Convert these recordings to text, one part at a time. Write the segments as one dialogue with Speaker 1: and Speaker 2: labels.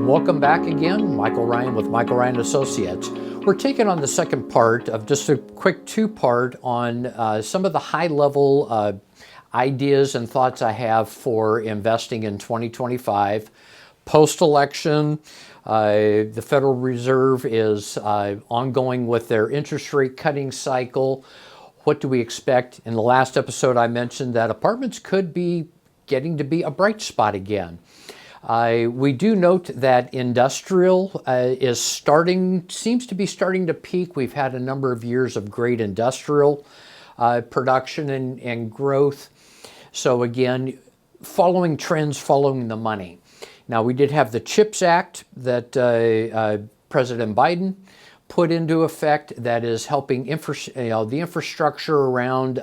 Speaker 1: Welcome back again. Michael Ryan with Michael Ryan Associates. We're taking on the second part of just a quick two-part on some of the high-level ideas and thoughts I have for investing in 2025. Post-election, the Federal Reserve is ongoing with their interest rate cutting cycle. What do we expect? In the last episode, I mentioned that apartments could be getting to be a bright spot again. We do note that industrial seems to be starting to peak. We've had a number of years of great industrial production and growth. So again, following trends, following the money. Now, we did have the CHIPS Act that President Biden put into effect that is helping the infrastructure around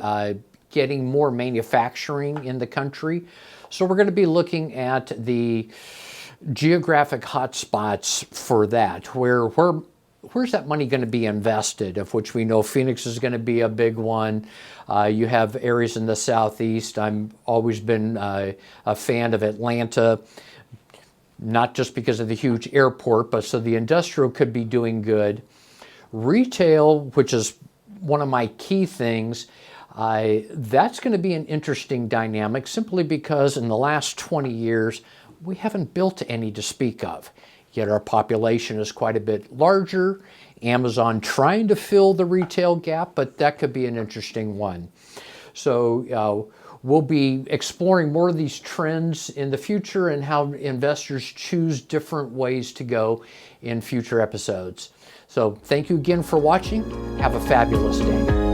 Speaker 1: getting more manufacturing in the country. So we're going to be looking at the geographic hotspots for that. Where's that money going to be invested, of which we know Phoenix is going to be a big one. You have areas in the Southeast. I've always been a fan of Atlanta, not just because of the huge airport, but so the industrial could be doing good. Retail, which is one of my key things, that's going to be an interesting dynamic simply because in the last 20 years, we haven't built any to speak of. Yet our population is quite a bit larger. Amazon trying to fill the retail gap, but that could be an interesting one. So we'll be exploring more of these trends in the future and how investors choose different ways to go in future episodes. So thank you again for watching. Have a fabulous day.